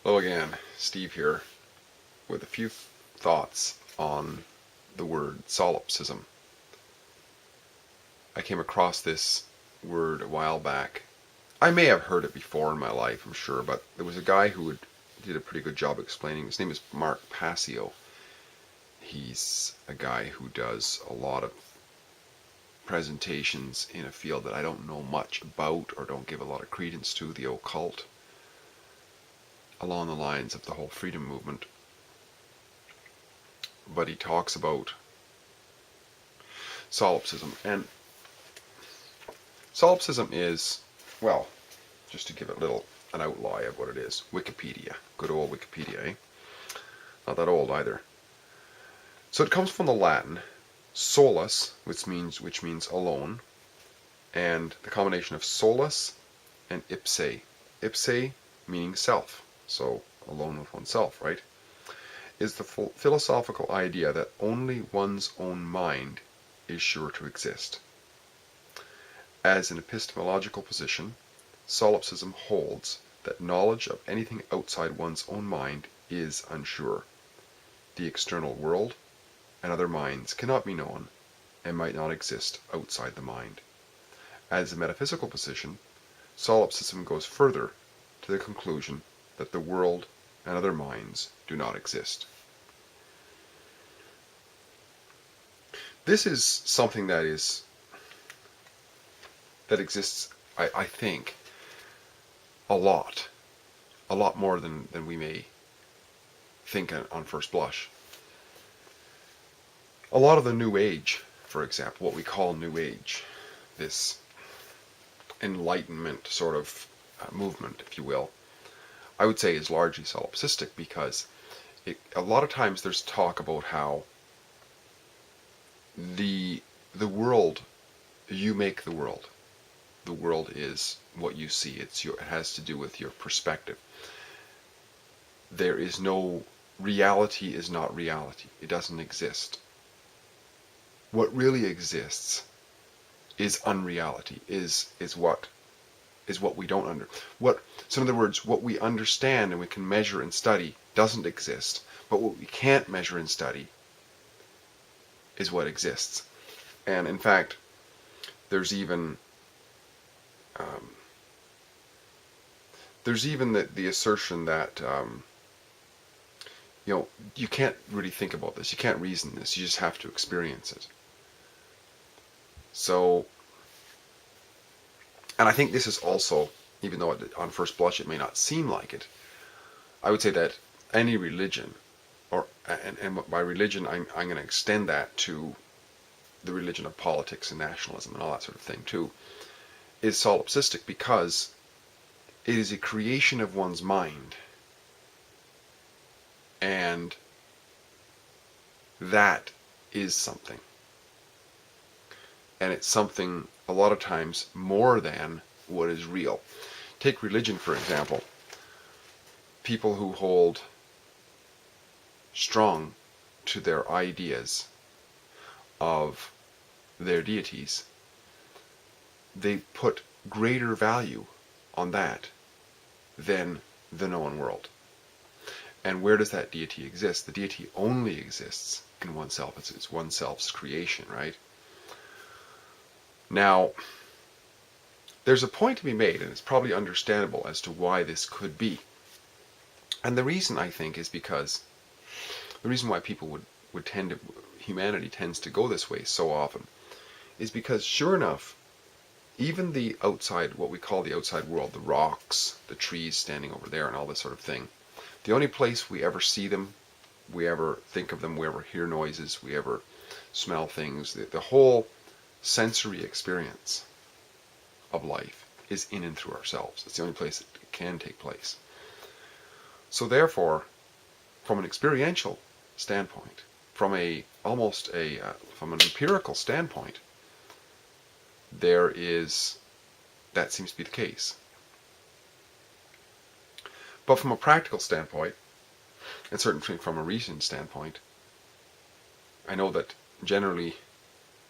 Hello again, Steve here, with a few thoughts on the word solipsism. I came across this word a while back. I may have heard it before in my life, I'm sure, but there was a guy who did a pretty good job explaining. His name is Mark Passio. He's a guy who does a lot of presentations in a field that I don't know much about or don't give a lot of credence to, the occult, along the lines of the whole freedom movement. But he talks about solipsism. And solipsism is, well, just to give it an outline of what it is, Wikipedia. Good old Wikipedia, eh? Not that old either. So it comes from the Latin solus, which means alone, and the combination of solus and ipse. Ipse meaning self, so alone with oneself, right? Is the philosophical idea that only one's own mind is sure to exist. As an epistemological position, solipsism holds that knowledge of anything outside one's own mind is unsure. The external world and other minds cannot be known and might not exist outside the mind. As a metaphysical position, solipsism goes further to the conclusion that the world and other minds do not exist. This is something that exists, I think, a lot more than we may think on first blush. A lot of the New Age, for example, what we call New Age, this Enlightenment sort of movement, if you will, I would say is largely solipsistic, because a lot of times there's talk about how the world, you make the world. The world is what you see. It has to do with your perspective. There is no reality is not reality. It doesn't exist. What really exists is unreality. Is what we don't so in other words, what we understand and we can measure and study doesn't exist, but what we can't measure and study is what exists. And in fact, there's even the assertion that you can't really think about this, you can't reason this, you just have to experience it. So, and I think this is also, even though on first blush it may not seem like it, I would say that any religion, and by religion I'm going to extend that to the religion of politics and nationalism and all that sort of thing too, is solipsistic, because it is a creation of one's mind, and that is something. And it's something a lot of times more than what is real. Take religion, for example. People who hold strong to their ideas of their deities, they put greater value on that than the known world. And where does that deity exist? The deity only exists in oneself. It's oneself's creation, right? Now, there's a point to be made, and it's probably understandable as to why this could be. And the reason, I think, is because the reason why people humanity tends to go this way so often, is because, sure enough, even the outside, what we call the outside world, the rocks, the trees standing over there and all this sort of thing, the only place we ever see them, we ever think of them, we ever hear noises, we ever smell things, the whole sensory experience of life is in and through ourselves. It's the only place it can take place. So therefore, from an experiential standpoint, from an empirical standpoint, that seems to be the case. But from a practical standpoint, and certainly from a reason standpoint, I know that generally,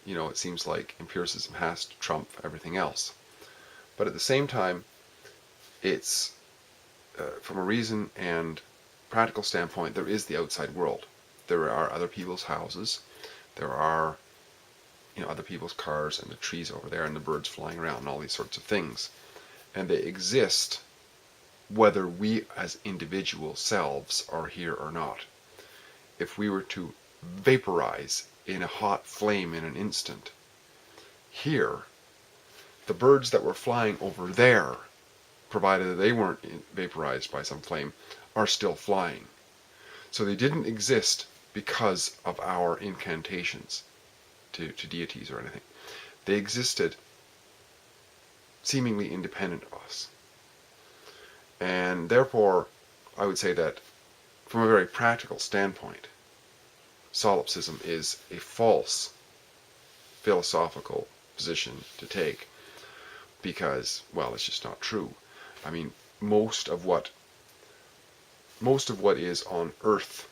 it seems like empiricism has to trump everything else. But at the same time, it's from a reason and practical standpoint, there is the outside world. There are other people's houses. There are, other people's cars and the trees over there and the birds flying around and all these sorts of things. And they exist whether we as individual selves are here or not. If we were to vaporize in a hot flame in an instant, here, the birds that were flying over there, provided that they weren't vaporized by some flame, are still flying. So they didn't exist because of our incantations to deities or anything. They existed seemingly independent of us. And therefore, I would say that from a very practical standpoint, solipsism is a false philosophical position to take because, well, it's just not true. I mean, most of what is on Earth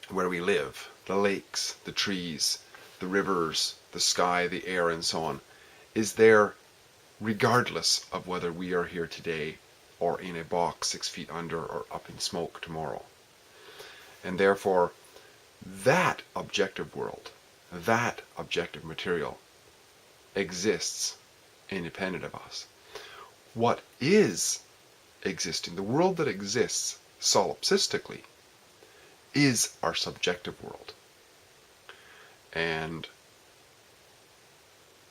where we live, the lakes, the trees, the rivers, the sky, the air, and so on, is there regardless of whether we are here today or in a box 6 feet under or up in smoke tomorrow. And therefore, that objective world, that objective material exists independent of us. What is existing, the world that exists solipsistically, is our subjective world. And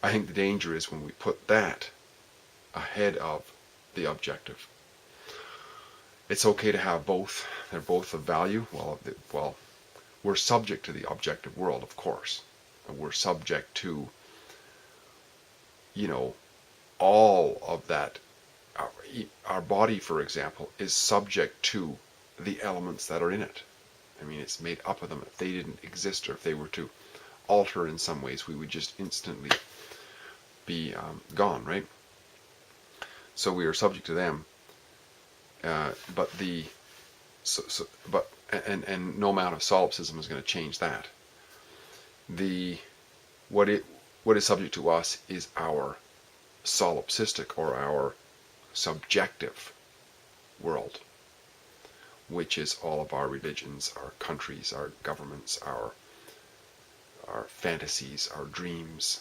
I think the danger is when we put that ahead of the objective. It's okay to have both. They're both of value. Well, we're subject to the objective world, of course. And we're subject to, all of that. Our body, for example, is subject to the elements that are in it. I mean, it's made up of them. If they didn't exist, or if they were to alter in some ways, we would just instantly be gone, right? So we are subject to them. But no amount of solipsism is going to change that. What is subject to us is our solipsistic or our subjective world, which is all of our religions, our countries, our governments, our fantasies, our dreams,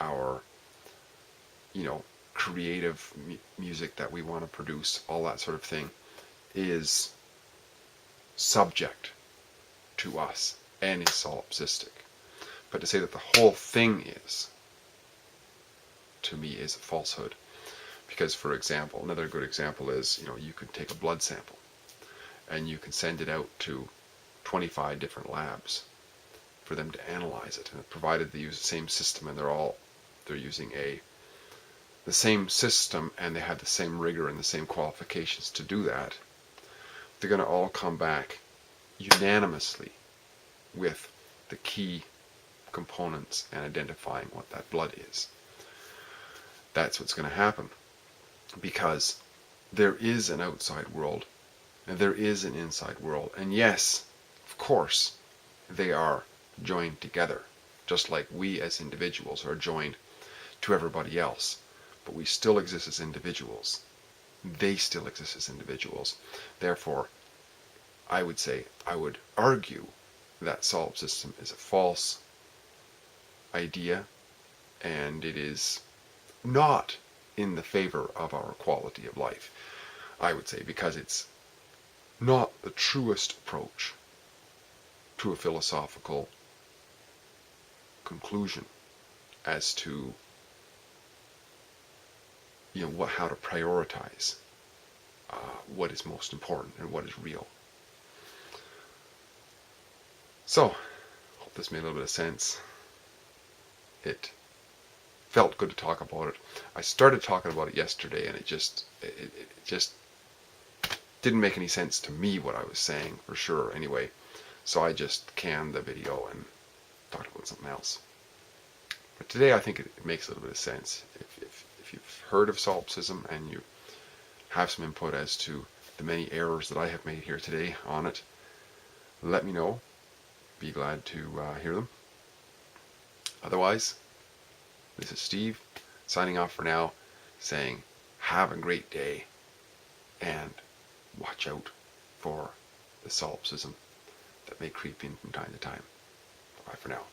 our creative music that we want to produce, all that sort of thing, is subject to us and is solipsistic. But to say that the whole thing is, to me, is a falsehood. Because, for example, another good example is, you could take a blood sample and you can send it out to 25 different labs for them to analyze it. And provided they use the same system and they're using the same system and they have the same rigor and the same qualifications to do that, they're going to all come back unanimously with the key components and identifying what that blood is. That's what's going to happen, because there is an outside world and there is an inside world. And yes, of course, they are joined together, just like we as individuals are joined to everybody else. But we still exist as individuals. They still exist as individuals. Therefore, I would argue that solipsism is a false idea, and it is not in the favor of our quality of life, I would say, because it's not the truest approach to a philosophical conclusion as to how to prioritize what is most important and what is real. So, hope this made a little bit of sense. It felt good to talk about it. I started talking about it yesterday, and it just didn't make any sense to me what I was saying, for sure, anyway. So I just canned the video and talked about something else. But today I think it makes a little bit of sense. If you've heard of solipsism and you have some input as to the many errors that I have made here today on it, let me know. Be glad to hear them. Otherwise, this is Steve, signing off for now, saying have a great day and watch out for the solipsism that may creep in from time to time. Bye for now.